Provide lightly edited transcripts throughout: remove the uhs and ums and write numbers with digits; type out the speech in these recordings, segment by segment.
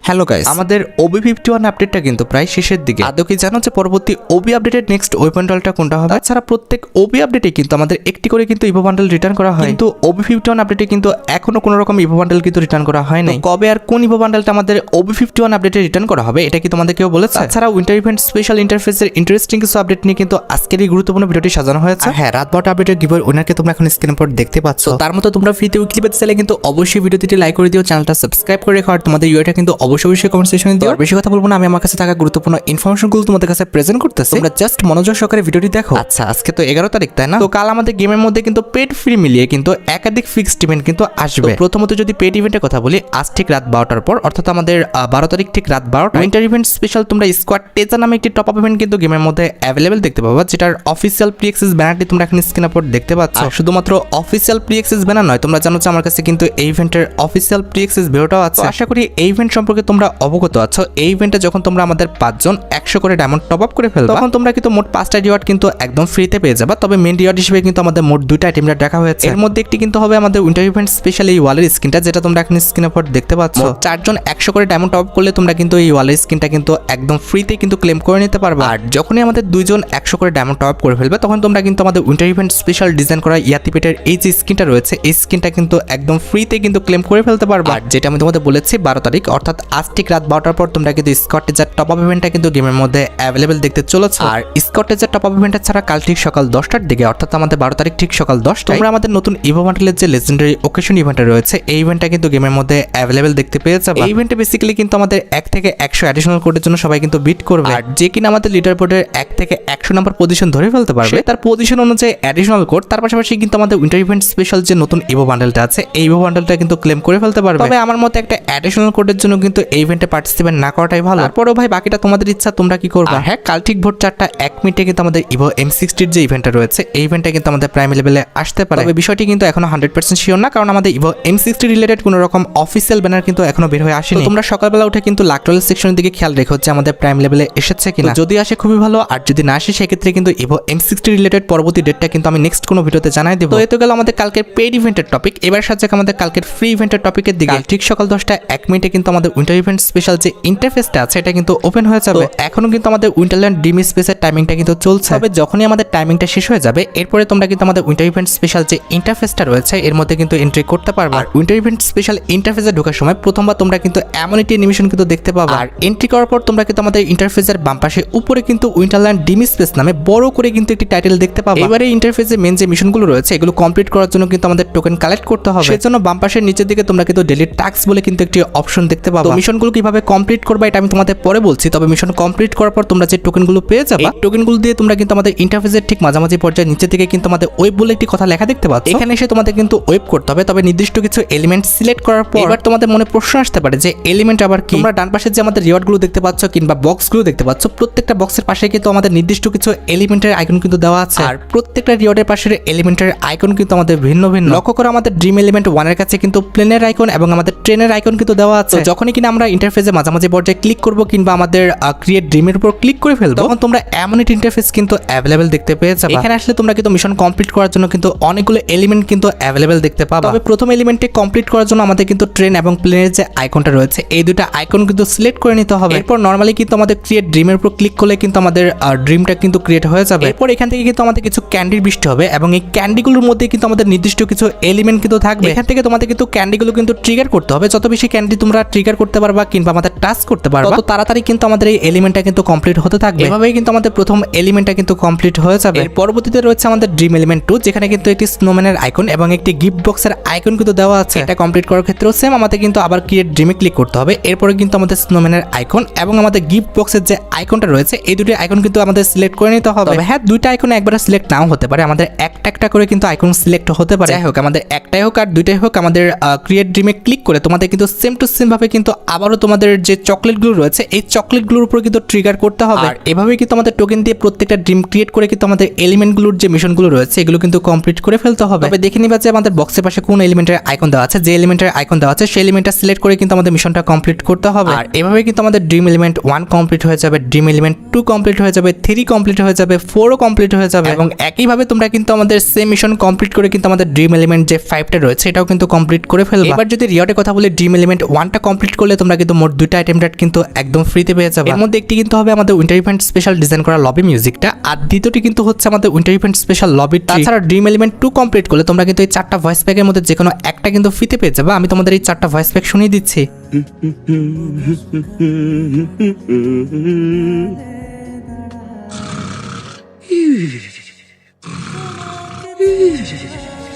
Hello guys, আমাদের OB51 আপডেটটা কিন্তু প্রায় শেষের দিকে। আদৌ কি জানো যে পরবর্তী OB আপডেটের নেক্সট ওয়েপন বান্ডলটা কোনটা হবে? তাছাড়া প্রত্যেক OB আপডেটে কিন্তু আমাদের একটি করে কিন্তু ইভো বান্ডল রিটার্ন করা হয়, কিন্তু OB51 আপডেটে কিন্তু এখনো কোনো রকম ইভো বান্ডল কিন্তু রিটার্ন করা হয় নাই। কবে আর কোন ইভো বান্ডলটা আমাদের OB51 আপডেটে রিটার্ন করা হবে এটা কি তোমাদের কেউ বলেছে? তাছাড়া উইন্টার ইভেন্ট স্পেশাল ইন্টারফেসের ইন্টারেস্টিং কিছু আপডেট নিয়ে কিন্তু আজকের এই গুরুত্বপূর্ণ ভিডিওটি সাজানো হয়েছে। হ্যাঁ, রাত 12টা আপডেটের গিভওয়ে উইনারকে তোমরা এখন স্ক্রিনের উপর দেখতে পাচ্ছ। তার মতো তোমরা ফ্রিতে উইকলি পেতে চাইলে কিন্তু অবশ্যই ভিডিওটি লাইক করে দিও, চ্যানেলটা সাবস্ক্রাইব করে রেখো, আর তোমাদের ইউআইটা কিন্তু অবশ্যই কমেন্ট সেকশনে দিও। বেশি কথা বলবো না, আমি আমার কাছে থাকা গুরুত্বপূর্ণ ইনফরমেশনগুলো তোমাদের কাছে প্রেজেন্ট করতেছি, তোমরা জাস্ট মনোযোগ সহকারে ভিডিওটি দেখো। আচ্ছা, আজকে তো 11 তারিখ, তাই না? তো কাল আমাদের গেমের মধ্যে কিন্তু পেড ফ্রি মিলিয়ে কিন্তু একাধিক ফিক্সড ইভেন্ট কিন্তু আসবে। প্রথমত যদি পেড ইভেন্টের কথা বলি, আজ ঠিক রাত 12টার পর, অর্থাৎ আমাদের 12 তারিখ ঠিক রাত 12টা উইন্টার ইভেন্ট স্পেশাল তোমরা স্কোয়াড টেজার নামে একটি টপ আপ ইভেন্ট কিন্তু গেমের মধ্যে অ্যাভেলেবেল দেখতে পাবা, যেটার অফিসিয়াল প্রি অ্যাক্সেস ব্যানারটি তোমরা এখন স্ক্রিনের উপর দেখতে পাচ্ছ। শুধুমাত্র অফিসিয়াল প্রি অ্যাক্সেস ব্যানার নয়, তোমরা জানো যে আমার কাছে কিন্তু এই ইভেন্টের অফিসিয়াল প্রি অ্যাক্সেস ভিডিওটাও আছে। আশা করি এই ইভেন্ট সম্পর্কে তোমরা অবগত আছো। এই ইভেন্টে যখন তোমরা আমাদের 5 জন 100 করে ডায়মন্ড টপ আপ করে ফেলবা, তখন তোমরা কিন্তু মোট 5টা রিওয়ার্ড কিন্তু একদম ফ্রিতে পেয়ে যাবা। তবে মেইন রিওয়ার্ড হিসেবে কিন্তু আমাদের মোট 2টা আইটেম রাখা হয়েছে। এর মধ্যে একটি কিন্তু হবে আমাদের উইন্টার ইভেন্ট স্পেশাল এই ওয়ালের স্কিনটা, যেটা তোমরা এখন স্ক্রিনের উপর দেখতে পাচ্ছ। 4 জন 100 করে ডায়মন্ড টপ আপ করলে তোমরা কিন্তু এই ওয়ালের স্কিনটা কিন্তু একদম ফ্রিতে কিন্তু ক্লেম করে নিতে পারবা। আর যখনই আমাদের 2 জন 100 করে ডায়মন্ড টপ আপ করে ফেলবে, তখন তোমরা কিন্তু আমাদের উইন্টার ইভেন্ট স্পেশাল ডিজাইন করা ইয়াতিপেটের এই যে স্কিনটা রয়েছে, এই স্কিনটা কিন্তু একদম ফ্রিতে কিন্তু ক্লেম করে ফেলতে পারবা। আর যেটা আমি তোমাদের বলেছি 12 তারিখ, অর্থাৎ আজ ঠিক রাত 12টার পর তোমরা কিন্তু স্কট টেজার টপ আপ ইভেন্টটা কিন্তু গেমের মধ্যে অ্যাভেলেবেল দেখতে চলেছে। আর স্কট টেজার টপ আপ ইভেন্টটা ছাড়া কাল ঠিক সকাল 10টার দিকে, অর্থাৎ আমাদের 12 তারিখ ঠিক সকাল 10টায় তোমরা আমাদের নতুন ইভো বান্ডলের যে লেজেন্ডারি ওকেশন ইভেন্টটা রয়েছে, এই ইভেন্টটা কিন্তু গেমের মধ্যে অ্যাভেলেবেল দেখতে পেয়ে যাবে। এই ইভেন্টে বেসিক্যালি কিন্তু আমাদের 1 থেকে 100 অ্যাডিশনাল কোডের জন্য সবাই কিন্তু বিট করবে, আর যে কিনা আমাদের লিডার বোর্ডের 1 থেকে 100 নাম্বার পজিশন ধরে ফেলতে পারবে, তার পজিশন অনুযায়ী অ্যাডিশনাল কোড। তার পাশাপাশি কিন্তু আমাদের উইন্টার ইভেন্ট স্পেশাল যে নতুন ইভো বান্ডলটা আছে, এই ইভো বান্ডলটা কিন্তু ক্লেম করে ফেলতে পারবে। তবে আমার মতে একটা অ্যাডিশনাল কোডের জন্য কিন্তু এই ইভেন্টে পার্টিসিপেট না করাটাই ভালো। তারপরেও ভাই বাকিটা তোমাদের ইচ্ছা, তোমরা কি করবা। হ্যাঁ, কাল ঠিক ভোর 4টা 1 মিনিটে কিন্তু আমাদের ইভো M60 যে ইভেন্টটা রয়েছে, এই ইভেন্টটা কিন্তু আমাদের প্রাইম লেভেলে আসতে পারে। তবে বিষয়টি কিন্তু এখনো 100% শিওর না, কারণ আমাদের ইভো M60 রিলেটেড কোনো রকম অফিসিয়াল ব্যানার কিন্তু এখনো বের হয়ে আসেনি। তোমরা সকালবেলা উঠে কিন্তু লাকটল সেকশনের দিকে খেয়াল রেখো যে আমাদের প্রাইম লেভেলে এসেছে কিনা। যদি আসে খুবই ভালো, আর যদি না আসে সেক্ষেত্রে কিন্তু ইভো M60 রিলেটেড পরবর্তী ডেটটা কিন্তু আমি নেক্সট কোনো ভিডিওতে জানাই দেব। তো এত গেল আমাদের কালকের পেড ইভেন্টের টপিক। এবার সাথে আমাদের কালকের ফ্রি ইভেন্টের টপিকের দিকে। ঠিক সকাল 10টা 1 মিনিটে কিন্তু আমাদের উইন্টার ইভেন্ট স্পেশাল যে ইন্টারফেসটা আছে, এটা কিন্তু ওপেন হয়ে যাবে। এখনো কিন্তু আমাদের উইন্টারল্যান্ড ড্রিম স্পেসের টাইমিংটা কিন্তু চলছে। তবে যখনই আমাদের টাইমিংটা শেষ হয়ে যাবে, এরপরে তোমরা কিন্তু আমাদের উইন্টার ইভেন্ট স্পেশাল যে ইন্টারফেসটা রয়েছে, এর মধ্যে কিন্তু এন্ট্রি করতে পারবে। আর উইন্টার ইভেন্ট স্পেশাল ইন্টারফেসে ঢোকার সময় প্রথমবার তোমরা কিন্তু এমন একটি অ্যানিমেশন কিন্তু দেখতে পাবে। আর এন্ট্রি করার পর তোমরা কিন্তু আমাদের ইন্টারফেসের বাম পাশে উপরে কিন্তু উইন্টারল্যান্ড ড্রিম স্পেস নামে বড় করে কিন্তু একটি টাইটেল দেখতে পাবে। এবারে ইন্টারফেসে মেন যে মিশনগুলো রয়েছে, এগুলো কমপ্লিট করার জন্য কিন্তু আমাদের টোকেন কালেক্ট করতে হবে। সেজন্য বাম পাশের নিচের দিকে তোমরা কিন্তু ডেইলি টাস্ক বলে কিন্তু একটি অপশন দেখতে পাবে। মিশনগুলো কিভাবে কমপ্লিট করবে এটা আমি তোমাদের পরে বলছি। তবে মিশন কমপ্লিট করার পর তোমরা যে টোকেনগুলো পেয়ে যাবে, এই টোকেনগুলো দিয়ে তোমরা কিন্তু আমাদের ইন্টারফেসের ঠিক মাঝামাঝি পর্যায়ে নিচের দিকে কিন্তু আমাদের ওয়েব বলে একটি কথা লেখা দেখতে পাচ্ছ। এখানে এসে তোমাদের কিন্তু ওয়েব করতে হবে। তবে নির্দিষ্ট কিছু এলিমেন্ট সিলেক্ট করার পর এবার তোমাদের মনে প্রশ্ন আসতে পারে যে এলিমেন্ট আবার কি। তোমরা ডান পাশে যে আমাদের রিওয়ার্ডগুলো দেখতে পাচ্ছ কিংবা বক্সগুলো দেখতে পাচ্ছ, প্রত্যেকটা বক্সের পাশে কিন্তু আমাদের নির্দিষ্ট কিছু এলিমেন্টের আইকন কিন্তু দেওয়া আছে। আর প্রত্যেকটা রিওয়ার্ডের পাশের এলিমেন্টের আইকন কিন্তু আমাদের ভিন্ন ভিন্ন। লক্ষ্য করো আমাদের ড্রিম এলিমেন্ট 1 এর কাছে কিন্তু প্লেনের আইকন এবং আমাদের ট্রেনের আইকন কিন্তু দেওয়া আছে। যখনই কিনা আমরা ইন্টারফেসে মাঝামাঝি পর্যায়ে ক্লিক করব কিংবা আমাদের ক্রিয়েট ড্রিমের উপর ক্লিক করে ফেলবো, তখন তোমরা এমন একটি ইন্টারফেস কিন্তু অ্যাভেলেবেল দেখতে পেয়ে যাবে। এখানে আসলে তোমরা কিন্তু মিশন কমপ্লিট করার জন্য কিন্তু অনেকগুলো এলিমেন্ট কিন্তু অ্যাভেলেবেল দেখতে পাবে। তবে প্রথম এলিমেন্টে কমপ্লিট করার জন্য আমাদের কিন্তু ট্রেন এবং প্লেনের যে আইকনটা রয়েছে, এই দুটো আইকন কিন্তু সিলেক্ট করে নিতে হবে। এরপর নরমালি কিন্তু আমাদের ক্রিয়েট ড্রিমের উপর ক্লিক করলে কিন্তু আমাদের ড্রিমটা কিন্তু ক্রিয়েট হয়ে যাবে। এরপর এখান থেকে কিন্তু আমাদের কিছু ক্যান্ডির বৃষ্টি হবে এবং এই ক্যান্ডিগুলোর মধ্যে কিন্তু আমাদের নির্দিষ্ট কিছু এলিমেন্ট কিন্তু থাকবে। এখান থেকে তোমাদের কিন্তু ক্যান্ডিগুলো কিন্তু ট্রিগার করতে হবে। যত বেশি ক্যান্ডি তোমরা ট্রিগার করতে পারবা কিংবা আমাদের টাচ করতে পারবা, তত তাড়াতাড়ি কিন্তু আমাদের এই এলিমেন্টটা কিন্তু কমপ্লিট হতে থাকবে। এভাবেই কিন্তু আমাদের প্রথম এলিমেন্টটা কিন্তু কমপ্লিট হয়ে যাবে। এর পরবর্তীতে রয়েছে আমাদের ড্রিম এলিমেন্ট 2, যেখানে কিন্তু একটি স্নোম্যানের আইকন এবং একটি গিফট বক্সের আইকন কিন্তু দেওয়া আছে। এটা কমপ্লিট করার ক্ষেত্রেও সেম আমাদের কিন্তু আবার ক্রিয়েট ড্রিমে ক্লিক করতে হবে। এরপরে কিন্তু আমাদের স্নোম্যানের আইকন এবং আমাদের গিফট বক্সের যে আইকনটা রয়েছে, এই দুটি আইকন কিন্তু আমাদের সিলেক্ট করে নিতে হবে। তবে হ্যাঁ, দুইটা আইকন একবারে সিলেক্ট নাও হতে পারে, আমাদের একটা করে কিন্তু আইকন সিলেক্ট হতে পারে। যাই হোক, আমাদের একটাই হোক আর দুইটাই হোক, আমাদের ক্রিয়েট ড্রিমে ক্লিক করে তোমাদের কিন্তু সেম টু সেম ভাবে কিন্তু আবারও তোমাদের যে চকলেটগুলো রয়েছে, এই চকলেটগুলোর উপর কিন্তু ট্রিগার করতে হবে। আর এভাবে কিন্তু আমাদের টোকেন দিয়ে প্রত্যেকটা ড্রিম ক্রিয়েট করে কিন্তু আমাদের এলিমেন্টগুলোর যে মিশনগুলো রয়েছে, এগুলো কিন্তু কমপ্লিট করে ফেলতে হবে। তবে দেখে নিবা যে আমাদের বক্সের পাশে কোন এলিমেন্টের আইকন দেওয়া আছে। যে এলিমেন্টের আইকন দেওয়া আছে সেই এলিমেন্টটা সিলেক্ট করে কিন্তু আমাদের মিশনটা কমপ্লিট করতে হবে। আর এভাবে কিন্তু আমাদের ড্রিম এলিমেন্ট 1 কমপ্লিট হয়ে যাবে, ড্রিম এলিমেন্ট 2 কমপ্লিট হয়ে যাবে, 3 কমপ্লিট হয়ে যাবে, 4ও কমপ্লিট হয়ে যাবে। এবং একইভাবে তোমরা কিন্তু আমাদের সেম মিশন কমপ্লিট করে কিন্তু আমাদের ড্রিম এলিমেন্ট যে 5টা রয়েছে, এটাও কিন্তু কমপ্লিট করে ফেলবে। এবার যদি রিওয়ার্ডের কথা বলি, ড্রিম এলিমেন্ট 1টা কমপ্লিট করলে তোমরা কিন্তু মোট 2টা আইটেম রেট কিন্তু একদম ফ্রিতে পেয়ে যাবে। এর মধ্যে একটি কিন্তু হবে আমাদের উইন্টার ইভেন্ট স্পেশাল ডিজাইন করা লবি মিউজিকটা, আর দ্বিতীয়টি কিন্তু হচ্ছে আমাদের উইন্টার ইভেন্ট স্পেশাল লবি। তাছাড়া ড্রিম এলিমেন্ট 2 কমপ্লিট করলে তোমরা কিন্তু এই 4টা ভয়েস প্যাকের মধ্যে যে কোনো একটা কিন্তু ফ্রিতে পেয়ে যাবে। আমি তোমাদের এই 4টা ভয়েস প্যাক শুনিয়ে দিচ্ছি।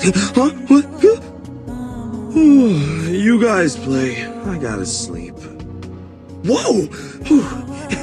Huh? What? You guys play. I gotta sleep. Whoa!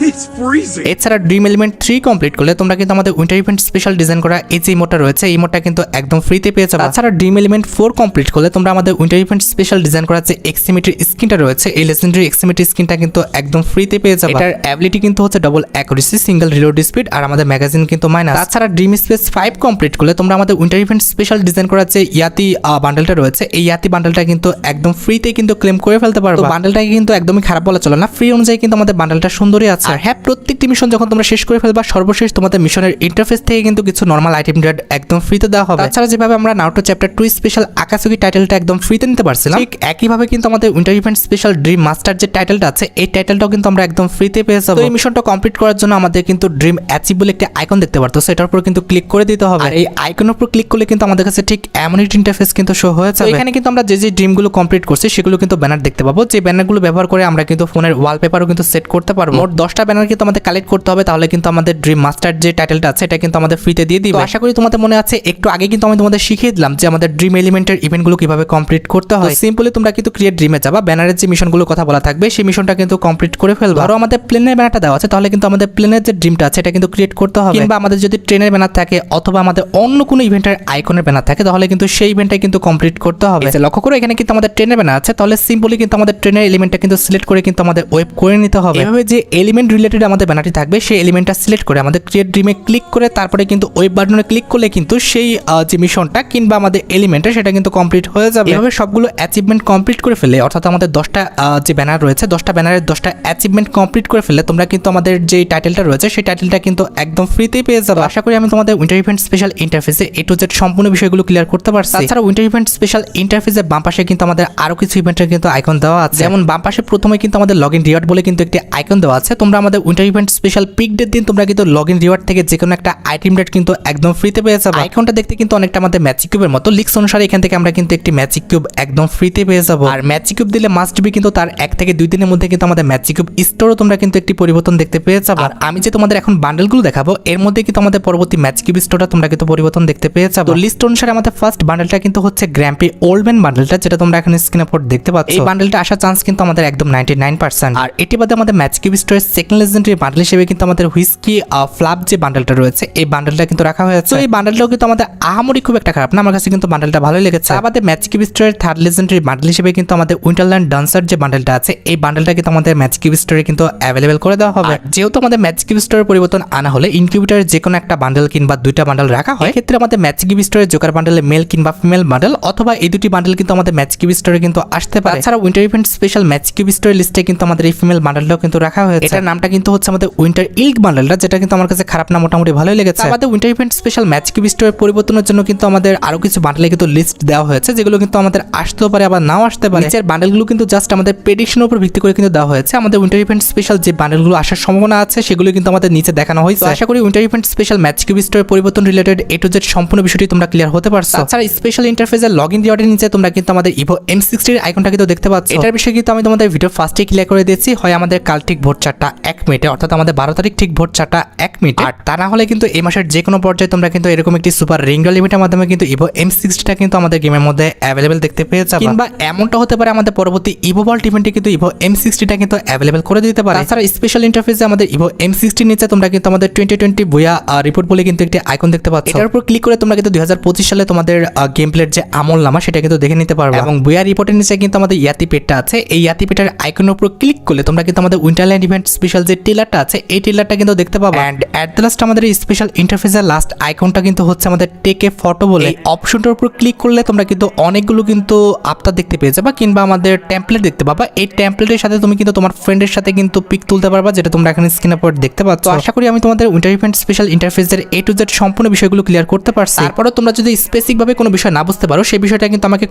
It's freezing. এছাড়া ড্রিম এলিমেন্ট 3 কমপ্লিট করলে তোমরা কিন্তু আমাদের উইন্টার ইভেন্ট স্পেশাল ডিজাইন করা এই যে ইমোটটা রয়েছে এই ইমোটটা কিন্তু একদম ফ্রিতে পেয়ে যাবে। তাছাড়া ড্রিম এলিমেন্ট 4 কমপ্লিট করলে তোমরা আমাদের উইন্টার ইভেন্ট স্পেশাল ডিজাইন করা যে এক্সিমিট্রি স্কিনটা রয়েছে এই লেজেন্ডারি এক্সিমিট্রি স্কিনটা কিন্তু একদম ফ্রিতে পেয়ে যাবে। এটার অ্যাবিলিটি কিন্তু হচ্ছে double accuracy, single reload speed, আর আমাদের ম্যাগাজিন কিন্তু মাইনাস। তাছাড়া ড্রিম স্পেস 5 কমপ্লিট করলে তোমরা আমাদের উইন্টার ইভেন্ট স্পেশাল ডিজাইন করা যে ইয়াতি বান্ডেলটা রয়েছে এই ইয়াতি বান্ডেলটা কিন্তু একদম ফ্রিতে কিন্তু ক্লেম করে ফেলতে পারবে। বান্ডেলটাকে কিন্তু একদমই খারাপ বলা চলে না, ফ্রি অনুযায়ী কিন্তু আমাদের বান্ডেলটা সুন্দরই আছে। আর হ্যাঁ, প্রত্যেকটি মিশন যখন তোমরা শেষ করে ফেলবা সর্বশেষ তোমাদের মিশনের ইন্টারফেস থেকে কিন্তু কিছু নরমাল আইটেম রেট একদম ফ্রিতে দেওয়া হবে। তাছাড়া যেভাবে আমরা নারুটো চ্যাপ্টার 2 স্পেশাল আকাসুকি টাইটেলটা একদম ফ্রিতে নিতে পারছিলাম, ঠিক একইভাবে কিন্তু আমাদের winter event special dream master যে টাইটেলটা আছে এই টাইটেলটাও কিন্তু আমরা একদম ফ্রিতে পেয়ে যাবো। এই মিশনটা কমপ্লিট করার জন্য আমাদের কিন্তু ড্রিম অ্যাচিভ বলে একটা আইকন দেখতে পারতো, সেটার উপর কিন্তু ক্লিক করে দিতে হবে। আর এই আইকনের উপর ক্লিক করলে কিন্তু আমাদের কাছে ঠিক এমন একটা ইন্টারফেস কিন্তু শো হয়ে যাবে। এখানে কিন্তু আমরা যে যে ড্রিমগুলো কমপ্লিট করছি সেগুলো কিন্তু ব্যানার দেখতে পাবো, যে ব্যানারগুলো ব্যবহার করে আমরা কিন্তু ফোনের ওয়ালপেপারও কিন্তু সেট করতে পারবো। মোট 10টা ব্যানার কিন্তু আমাদের কালেক্ট করতে হবে, তাহলে কিন্তু আমাদের ড্রিম মাস্টার যে টাইটেলটা আছে এটা কিন্তু আমাদের ফ্রিতে দিয়ে দিবে। আশা করি তোমাদের মনে আছে, একটু আগে কিন্তু আমি তোমাদের শিখিয়ে দিলাম যে আমাদের ড্রিম এলিমেন্টের ইভেন্টগুলো কিভাবে কমপ্লিট করতে হয়। সিম্পলি তোমরা কিন্তু ক্রিয়েট ড্রিমে যাবা, ব্যানারের যে মিশনগুলো কথা বলা থাকবে সেই মিশনটা কিন্তু কমপ্লিট করে ফেলবা। ধরো আমাদের প্লেনের ব্যানারটা দেওয়া আছে, তাহলে কিন্তু আমাদের প্লেনের যে ড্রিমটা আছে এটা কিন্তু ক্রিয়েট করতে হবে। কিংবা আমাদের যদি ট্রেনের ব্যানার থাকে অথবা আমাদের অন্য কোনো ইভেন্টের আইকনের ব্যানার থাকে তাহলে কিন্তু সেই ইভেন্টটাই কিন্তু কমপ্লিট করতে হবে। লক্ষ্য করো এখানে কিন্তু আমাদের ট্রেনের ব্যানার আছে, তাহলে সিম্পলি কিন্তু আমাদের ট্রেনের এলিমেন্টটা কিন্তু সিলেক্ট করে কিন্তু আমাদের ওয়েব করে নিতে হবে। এভাবে যে এলিমেন্ট রিলেটেড আমাদের ব্যানারটি থাকবে সেই এলিমেন্টটা সিলেক্ট করে আমাদের ক্রিয়েট ড্রিমে ক্লিক করে তারপরে কিন্তু ওয়েব বাটনে ক্লিক করলে কিন্তু সেই যে মিশনটা কিংবা আমাদের এলিমেন্টটা সেটা কিন্তু কমপ্লিট হয়ে যাবে। এভাবে সবগুলো অ্যাচিভমেন্ট কমপ্লিট করে ফেলে, অর্থাৎ আমাদের 10টা যে ব্যানার রয়েছে 10টা ব্যানারের 10টা অ্যাচিভমেন্ট কমপ্লিট করে ফেললে তোমরা কিন্তু আমাদের যে টাইটেলটা রয়েছে সেই টাইটেলটা কিন্তু একদম ফ্রিতেই পেয়ে যাবে। আশা করি আমি তোমাদের উইন্টার ইভেন্ট স্পেশাল ইন্টারফেসে এ টু জেড সম্পূর্ণ বিষয়গুলো ক্লিয়ার করতে পারছি। তাছাড়া উইন্টার ইভেন্ট স্পেশাল ইন্টারফেসের বাম পাশে কিন্তু আমাদের আরো কিছু ইভেন্টের কিন্তু আইকন দেওয়া আছে। যেমন বাম পাশে প্রথমে কিন্তু আমাদের লগইন রিওয়ার্ড বলে কিন্তু একটি আইকন দেওয়া আছে। তোমরা আমাদের উইন্টার ইভেন্ট স্পেশাল পিক ডের দিন তোমরা কিন্তু লগইন রিওয়ার্ড থেকে যে কোনো একটা আইটেম রেট কিন্তু একদম ফ্রিতে পেয়ে যাবে। আইকনটা দেখতে কিন্তু অনেকটা আমাদের ম্যাজিক কিউবের মতো, লিক্স অনুসারে এখান থেকে আমরা কিন্তু একটি ম্যাজিক কিউব একদম ফ্রিতে পেয়ে যাবো। আর ম্যাজিক কিউব দিলে মাস্ট বি কিন্তু তার 1 থেকে 2 দিনের মধ্যে কিন্তু আমাদের ম্যাজিক কিউব স্টোরও তোমরা কিন্তু একটি পরিবর্তন দেখতে পেয়ে যাবে। আর আমি যে তোমাদের এখন বান্ডেলগুলো দেখাবো এর মধ্যে কিন্তু আমাদের পরবর্তী ম্যাজিক কিউব স্টোরটা তোমরা কিন্তু পরিবর্তন দেখতে পেয়ে যাবে। তো লিস্ট অনুসারে আমাদের ফার্স্ট বান্ডেলটা কিন্তু হচ্ছে গ্র্যাম্পি ওল্ড ম্যান বান্ডেলটা, যেটা তোমরা এখন স্ক্রিনের উপর দেখতে পাচ্ছ। এই বান্ডেলটা আসার চান্স কিন্তু আমাদের একদম 99%। আর এটি বাদে আমাদের ম্যাজিক কিউব স্টোরের সেকেন্ড লেজেন্ডারি বান্ডেল হিসেবে কিন্তু আমাদের হুইস্কি ফ্লাপ যে বান্ডেলটা রয়েছে এই বান্ডেলটা কিন্তু রাখা হয়েছে। এই বান্ডেলটাও কিন্তু আমাদের আহামরি খুব একটা খারাপ না, আমার কাছে কিন্তু বান্ডেলটা ভালোই লেগেছে। আমাদের ম্যাজিক কিউব স্টোরের থার্ড লেজেন্ডারি বান্ডেল হিসেবে কিন্তু আমাদের উইন্টারল্যান্ড ডান্সার যে বান্ডেলটা আছে এই বান্ডেলটা কিন্তু আমাদের ম্যাজিক কিউব স্টোরে কিন্তু অ্যাভেলেবেল করে দেওয়া হবে। যেহেতু আমাদের ম্যাজিক কিউব স্টোরের পরিবর্তন আনা হলে ইনকিউবেটরের যে কোনো একটা বান্ডেল কিংবা 2টা বান্ডেল রাখা হয়, ক্ষেত্রে আমাদের ম্যাজিক কিউব স্টোরের জোকার বান্ডেলে মেল কিংবা ফিমেল বান্ডেল অথবা এই দুটি বান্ডেল কিন্তু আমাদের ম্যাজিক কিউব স্টোরে কিন্তু আসতে পারে। এছাড়া winter event special magic cube স্টোরের লিস্টে কিন্তু আমাদের এই ফিমেল বান্ডেলটাও কিন্তু রাখা হয়েছে। এটার নামটা কিন্তু হচ্ছে আমাদের উইন্টার ইল্ক বান্ডেলটা, যেটা কিন্তু আমার কাছে খারাপ না, মোটামুটি ভালোই লেগেছে। আমাদের winter event special magic cube স্টোরের পরিবর্তনের জন্য কিন্তু আমাদের আরো কিছু বান্ডেলে কিন্তু লিস্ট দেওয়া হয়েছে, যেগুলো কিন্তু আমাদের আসতেও পারে আবার নাও আসতে পারে। নিচের বান্ডেলগুলো কিন্তু জাস্ট আমাদের প্রেডিকশনের উপর ভিত্তি করে কিন্তু দেওয়া হয়েছে। আমাদের উইন্টার ইভেন্ট স্পেশাল যে বান্ডেলগুলো আসার সম্ভাবনা আছে সেগুলো কিন্তু আমাদের নিচে দেখানো হয়েছে। আশা করি winter event special magic cube স্টোরের পরিবর্তন রিলেটেড এ টু জেড সম্পূর্ণ বিষয়টি তোমরা ক্লিয়ার হতে পারছো। তাছাড়া স্পেশাল ইন্টারফেসের লগইন রিওয়ার্ডের নিচে তোমরা কিন্তু আমাদের ইভো M60 এর আইকনটা কিন্তু দেখতে পাচ্ছ। এটার বিষয়ে কিন্তু আমি তোমাদের ভিডিও ফার্স্টে ক্লিয়ার করে দিয়েছি, হয় আমাদের কাল ঠিক ভোর 4টা 1 মিনিটে, অর্থাৎ আমাদের 12 তারিখ ঠিক ভোর 4টা 1 মিনিটে। আর তা না হলে কিন্তু এই মাসের যে কোনো পর্যায়ে তোমরা কিন্তু এরকম একটি সুপার রিঙ্গল লিমিটের মাধ্যমে কিন্তু ইভো M60টা কিন্তু আমাদের গেমের মধ্যে অ্যাভেলেবেল দেখতে পেয়ে যাবে। কিংবা এমনটা হতে পারে আমাদের পরবর্তী ইভো ওয়ার্ল্ড ইভেন্টে কিন্তু ইভো M60টা কিন্তু অ্যাভেলেবেল করে দিতে পারে। তাছাড়া স্পেশাল ইন্টারফেসে আমাদের ইভো M60 নিচে তোমরা কিন্তু আমাদের 2020 বুয়া রিপোর্ট বলে কিন্তু একটি আইকন দেখতে পাচ্ছ। এটার উপর ক্লিক করে তোমরা কিন্তু 2025 সালে তোমাদের গেম প্লের যে আমলনামা সেটা কিন্তু দেখে নিতে পারবে। এবং বুয়া রিপোর্টের নিচে কিন্তু আমাদের ইয়াতি পেটটা আছে, এই ইয়াতি পেটের আইকনের উপর ক্লিক করলে তোমরা কিন্তু আমাদের উইন্টারল্যান্ড ইভেন্ট স্পেশাল যে টেলারটা আছে এই টেলারটা কিন্তু দেখতে পাবে। এন্ড এট দ্য লাস্ট আমাদের এই স্পেশাল ইন্টারফেসের লাস্ট আইকনটা কিন্তু হচ্ছে আমাদের টেক এ ফটো বলে এই অপশনটার উপর ক্লিক করলে তোমরা কিন্তু অনেকগুলো কিন্তু আফতার দেখতে পেয়ে যাবে কিংবা আমাদের টেমপ্লেট দেখতে পাবা। এই টেমপ্লেটের সাথে তুমি কিন্তু তোমার ফ্রেন্ডের সাথে কিন্তু পিক তুলতে পারবা, যেটা তোমরা এখানে স্ক্রিনের উপর দেখতে পাচ্ছ। আশা করি আমি তোমাদের উইন্টার ইভেন্ট স্পেশাল ইন্টারফেসের A to Z সম্পূর্ণ বিষয়গুলো ক্লিয়ার করতে পারছি। তারপরে তোমরা যদি স্পেসিফিক ভাবে কোনো বিষয় না বুঝতে পারো সেই বিষয়টা কিন্তু আমাকে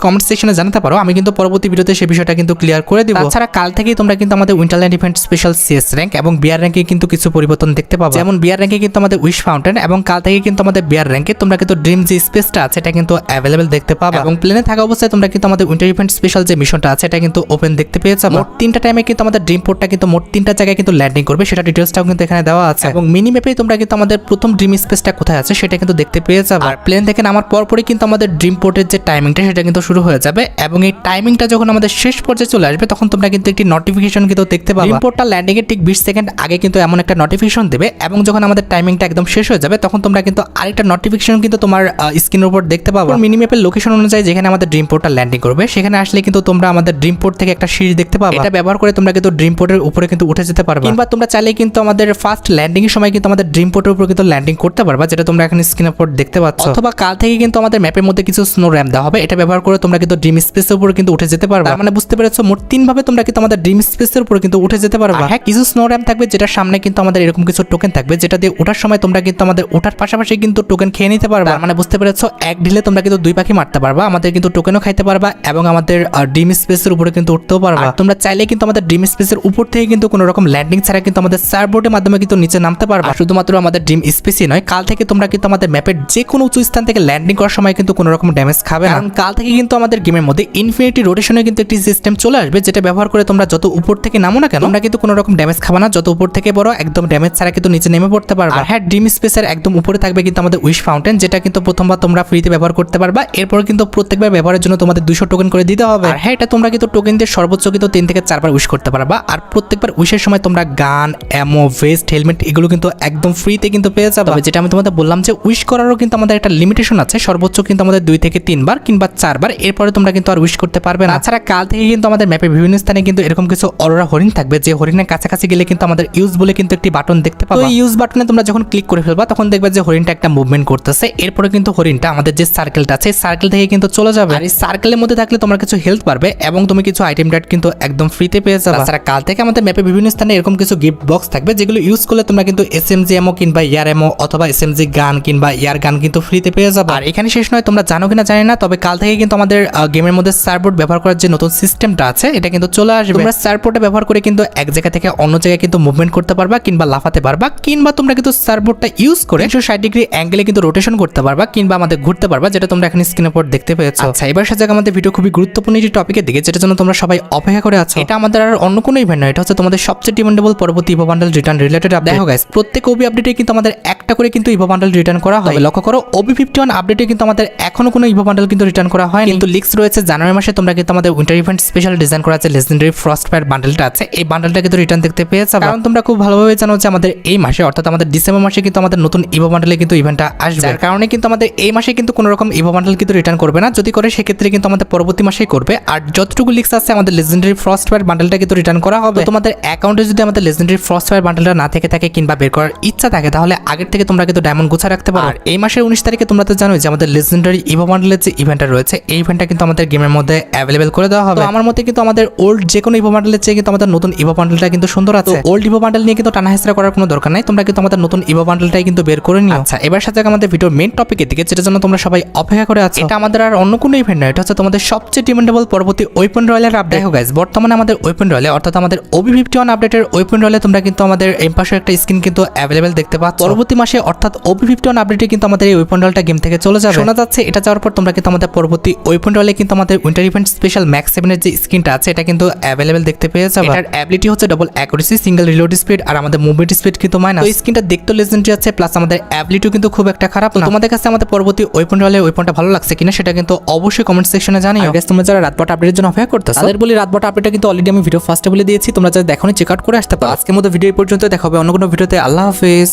কমেন্ট সেকশনে জানাতে পারো, আমি কিন্তু পরবর্তী ভিডিওতে সেই বিষয়টা কিন্তু ক্লিয়ার করে দিব। তাছাড়া কাল থেকেই তোমরা কিন্তু আমাদের Winterland event special CS rank এবং বিআর র্যাঙ্কে কিন্তু কিছু পরিবর্তন দেখতে পাবো। যেমন বিআর র্যাঙ্কে কিন্তু আমাদের উইশ ফাউন্টেন এবং কাল থেকে কিন্তু আমাদের বিআর র্যাঙ্কে তোমরা কিন্তু ড্রিম যে স্পেসটা আছে এটা কিন্তু অ্যাভেলেবেল দেখতে পাবে এবং প্লেনে থাকা অবস্থায় তোমরা কিন্তু আমাদের উইন্টার ইভেন্ট স্পেশাল যে মিশনটা আছে এটা কিন্তু ওপেন দেখতে পেয়ে যাবে। মোট 3টা টাইমে কিন্তু আমাদের ড্রিম পোর্টটা কিন্তু মোট 3টা জায়গায় কিন্তু ল্যান্ডিং করবে, সেটা ডিটেইলসটাও কিন্তু এখানে দেওয়া আছে এবং মিনি ম্যাপে তোমরা কিন্তু আমাদের প্রথম ড্রিম স্পেসটা কোথায় আছে সেটা কিন্তু দেখতে পেয়ে যাবে। আর প্লেন থেকে নামার পরপরই কিন্তু আমাদের ড্রিম পোর্টের যে টাইমিংটা সেটা কিন্তু শুরু হয়ে যাবে এবং এই টাইমিংটা যখন আমাদের শেষ পর্যায়ে চলে আসবে তখন তোমরা কিন্তু একটি নোটিফিকেশন কিন্তু দেখতে পাবে। ড্রিম পোর্টটা ল্যান্ডিং এর ঠিক 20 সেকেন্ড আগে কিন্তু এমন একটা নোটিফিকেশন দেবে এবং যখন আমাদের টাইমিংটা একদম শেষ হয়ে যাবে তখন তোমরা কিন্তু আরেকটা নোটিফিকেশন কিন্তু তোমার স্ক্রিনের উপর দেখতে পাবে। মিনি ম্যাপের লোকেশন অনুযায়ী যেখানে আমাদের ড্রিম পোর্টটা ল্যান্ডিং করবে সেখানে আসলে কিন্তু তোমরা আমাদের ড্রিম পোর্ট থেকে একটা সিঁড়ি দেখতে পাবে। এটা ব্যবহার করে তোমরা কিন্তু ড্রিম পোর্টের উপরে কিন্তু উঠে যেতে পারবে কিংবা তোমরা চাইলে কিন্তু আমাদের ফার্স্ট ল্যান্ডিং এর সময় কিন্তু আমাদের ড্রিম পোর্টের উপর কিন্তু ল্যান্ডিং করতে পারবা, যেটা তোমরা এখন স্ক্রিনের উপর দেখতে পাচ্ছ। অথবা কাল থেকে কিন্তু আমাদের ম্যাপের মধ্যে কিছু স্নো র্যাম্প দেওয়া হবে, এটা ব্যবহার করে তোমরা কিন্তু ড্রিম স্পেসের উপর কিন্তু উঠে যেতে পারবা। মানে বুঝতে পেরেছো মোট 3 ভাবে তোমরা কিন্তু আমাদের ড্রিম স্পেসের উপর কিন্তু উঠে যেতে পারবা। হ্যাঁ, কিছু স্নো র্যাম্প থাকবে যেটার সামনে কিন্তু আমাদের এরকম কিছু টোকেন থাকবে যেটা দিয়ে ওঠার সময় তোমরা কিন্তু আমাদের ওঠার পাশাপাশি কিন্তু টোকেন খেয়ে নিতে পারবা। মানে বুঝতে পেরেছো এক ঢিলে তোমরা কিন্তু 2 পাখি মারতে পারবা, আমাদের কিন্তু টোকেনও খাইতে পারবা এবং আমাদের ড্রিম স্পেসের উপরে কিন্তু উঠতেও পারবা। তোমরা চাইলে কিন্তু আমাদের ড্রিম স্পেসের উপর থেকে কিন্তু কোনো রকম ল্যান্ডিং ছাড়া কিন্তু আমাদের সার্ভবোর্ডের মাধ্যমে কিন্তু নিচে নামতে পারবা। শুধুমাত্র আমাদের ড্রিম স্পেসই নয়, কাল থেকে তোমরা কিন্তু আমাদের ম্যাপের যে কোনো উঁচু স্থান থেকে ল্যান্ডিং করার সময় কিন্তু কোনো রকম ড্যামেজ খাবে না। কারণ কাল থেকে কিন্তু আমাদের গেমের মধ্যে ইনফিনিটি রোটেশনে কিন্তু একটি সিস্টেম চলে আসবে যেটা ব্যবহার করে তোমরা যত উপর থেকে নামো না কেন তোমরা কিন্তু কোনো রকম ড্যামেজ খাবে না, যত উপর থেকে বড় একদম ড্যামেজ ছাড়া কিন্তু নিচে নেমে পড়তে পারবা। আর হ্যাঁ, ড্রিম স্পেসের একদম উপরে থাকবে কিন্তু আমাদের উইশ ফাউন্টেন, যেটা কিন্তু প্রথমবার তোমরা ফ্রিতে ব্যবহার করতে পারবা, এরপর কিন্তু প্রত্যেকবার ব্যবহারের জন্য তোমাদের 200 টোকেন করে দিতে হবে। আর হ্যাঁ, এটা তোমরা কিন্তু টোকেন দিয়ে সর্বোচ্চ কিন্তু 3 থেকে 4 বার উইশ করতে পারবা। আর প্রত্যেকবার উইশের সময় তোমরা গান, অ্যামো, ভেস্ট, হেলমেট এগুলো কিন্তু একদম ফ্রিতে কিন্তু পেয়ে যাবে। যেটা আমি তোমাদের বললাম যে উইশ করারও কিন্তু আমাদের একটা লিমিটেশন আছে, সর্বোচ্চ কিন্তু আমাদের 2 থেকে 3 বার কিংবা 4 বার, এরপরে তোমরা কিন্তু আর উইশ করতে পারবে না। তাছাড়া কাল থেকে কিন্তু আমাদের ম্যাপের বিভিন্ন স্থানে কিন্তু এরকম কিছু অরোরা হরিণ থাকবে, যে হরিণের কাছাকাছি গেলে কিন্তু আমাদের ইউজ বলে কিন্তু একটি বাটন দেখতে পাবে। এই ইউজ বাটনে তোমরা যখন ক্লিক করে ফেলবা তখন দেখবে যে হরিণটা একটা মুভমেন্ট করতেছে, এরপরে কিন্তু হরিণটা আমাদের যে সার্কেলটা আছে সার্কেল থেকে কিন্তু চলে যাবে। আর এই সার্কেলের মধ্যে থাকলে তোমার কিছু হেলথ পারবে এবং তুমি কিছু আইটেম ডেট কিন্তু একদম ফ্রিতে পেয়ে যাবে। তাছাড়া কাল থেকে আমাদের ম্যাপে বিভিন্ন স্থানে এরকম কিছু গিফট বক্স থাকবে যেগুলো ইউজ করলে তোমরা কিন্তু SMG এমো কিংবা ইয়ার এমো অথবা SMG গান কিংবা ইয়ার গান কিন্তু ফ্রিতে পেয়ে যাবে। আর এখানে শেষ নয়, তোমরা জানো কিনা জানি না, তবে কাল থেকে কিন্তু আমাদের গেমের মধ্যে সার্ভবোর্ড ব্যবহার করার যে নতুন সিস্টেমটা আছে এটা কিন্তু চলে আসবে। তোমরা সার্ভবোর্ডটা ব্যবহার করে কিন্তু এক জায়গা থেকে অন্য জায়গায় কিন্তু মুভমেন্ট করতে পারবা কিংবা লাফাতে পারবা কিংবা তোমরা কিন্তু সার্ভবোর্ডটা ইউজ করে 160 ডিগ্রি অ্যাঙ্গেলে কিন্তু রোটেশন করতে পারবা কিংবা আমাদের ঘুরতে পারবা, যেটা তোমরা এখানে স্ক্রিনের উপর দেখতে পেয়েছো। আচ্ছা, এবার সাথে আমাদের ভিডিও খুবই গুরুত্বপূর্ণ একটি টপিকের দিকে, যেটার জন্য তোমরা সবাই অপেক্ষা করে আছো। এটা আমাদের আর অন্য কোনো ইভেন্ট নয়, এটা হচ্ছে তোমাদের সবচেয়ে ডিমান্ডেবল পরবর্তী evo bundle return related update. দেখো গাইস, প্রত্যেক ওবি আপডেটে কিন্তু আমাদের একটা করে কিন্তু ইভো বান্ডেল রিটার্ন করা হয়। লক্ষ্য করো, OB51 আপডেটে কিন্তু আমাদের এখনো কোনো ইভো বান্ডেল কিন্তু রিটার্ন করা হয়, কিন্তু লিক্স রয়েছে জানুয়ারি মাসে তোমরা কিন্তু আমাদের উইন্টার ইভেন্ট স্পেশাল ডিজাইন করা আছে লেজেন্ডারি ফ্রস্টফায়ার বান্ডেলটা আছে, এই বান্ডেলটা কিন্তু রিটার্ন দেখতে পেয়েছো। কারণ তোমরা খুব ভালোভাবে জানো যে আমাদের এই মাসে অর্থাৎ আমাদের ডিসেম্বর মাসে কিন্তু আমাদের নতুন ইভো বান্ডেলে কিন্তু ইভেন্টটা আসবে, যার কারণে কিন্তু আমাদের এই মাসে কিন্তু কোনো রকম ইভো বান্ডেল কিন্তু রিটার্ন করবে না, যদি করে সেক্ষেত্রে কিন্তু আমাদের পরবর্তী মাসেই করবে। আর যতটুকু লিক্স আছে আমাদের লেজেন্ডারি ফ্রস্টফায়ার বান্ডেলটা কিন্তু রিটার্ন করা হবে। তোমাদের অ্যাকাউন্টে যদি আমাদের লেজেন্ডারি ফ্রস্টফায়ার বান্ডেলটা না থেকে থাকে কিংবা বের করার ইচ্ছা থাকে তাহলে আগের থেকে তোমরা কিন্তু ডায়মন্ড গুছা রাখতে পারো। আর এই মাসের 19 তারিখে তোমরা তো জানোই যে আমাদের লেজেন্ডারি ইভো বান্ডেলের যে ইভেন্টটা রয়েছে এই ইভেন্টটা কিন্তু আমাদের গেমের মধ্যে অ্যাভেলেবেল করে দেওয়া হবে। আমার মতে কিন্তু আমাদের ওল্ড যে কোনো ইভো বান্ডেলের চেয়ে কিন্তু আমাদের নতুন ইভো বান্ডেলটা কিন্তু সুন্দর আছে। ওল্ড ইভো বান্ডেল নিয়ে কিন্তু টানাহেসরা করার কোনো দরকার নাই, তোমরা কিন্তু আমাদের নতুন ইভো বান্ডেলটাই কিন্তু বের করে নিও। আচ্ছা, এবার সাথে আমাদের ভিডিওর মেইন টপিকের দিকে, যেটার জন্য তোমরা সবাই অপেক্ষা করে আছো। এটা আমাদের আর অন্য কোনো ইভেন্ট নয়, এটা হচ্ছে তোমাদের সবচেয়ে ডিমান্ডেবল পরবর্তী ওয়েপন রয়্যালের আপডেট। দেখো গাইস, বর্তমানে আমাদের ওয়েপন রয়্যালে অর্থাৎ আমাদের OB51 আপডেটের ওয়েপন রয়্যালে তোমরা কিন্তু আমাদের এমপাসের একটা স্কিন কিন্তু অ্যাভেলেবেল দেখতে পাচ্ছ। পরবর্তী মাসে অর্থাৎ OB51 আপডেটে কিন্তু আমাদের এই ওয়েপন রয়্যালটা গেম থেকে চলে যাবে। শোনা যাচ্ছে এটা যাওয়ার পর তোমরা কিন্তু আমাদের পরবর্তী ওয়েপন রয়্যালে কিন্তু আমাদের উইন্টার ইভেন্ট স্পেশাল ম্যাক্স 7 এর যে স্কিনটা আছে এটা কিন্তু অ্যাভেলেবেল দেখতে পেয়ে যাবে। এটার অ্যাবিলিটি হচ্ছে double accuracy, single reload speed আর আমাদের মুভমেন্ট স্পিড কিন্তু মাইনাস। তো স্কিনটা দেখতে লেজেন্ডারি আছে, প্লাস আমাদের অ্যাবিলিটিও কিন্তু খুব একটা খারাপ না। তোমাদের কাছে আমাদের পরবর্তী ওয়েপন রয়্যালের ওয়েপনটা ভালো লাগছে কিনা সেটা কিন্তু অবশ্যই কমেন্ট সেকশনে জানিও। গাইস, তোমরা যারা রাতবাট আপডেটের জন্য অপেক্ষা করতেছো তাদের বলি রাতবাট আপডেটটা কিন্তু অলরেডি আমি ভিডিও ফার্স্টে বলে দিয়েছি, তোমরা যারা দেখোনি চেক আউট করে আসতে পারো। আজকের মতো ভিডিও পর্যন্ত দেখা হবে অন্য কোনো ভিডিওতে। আল্লাহ হাফেজ।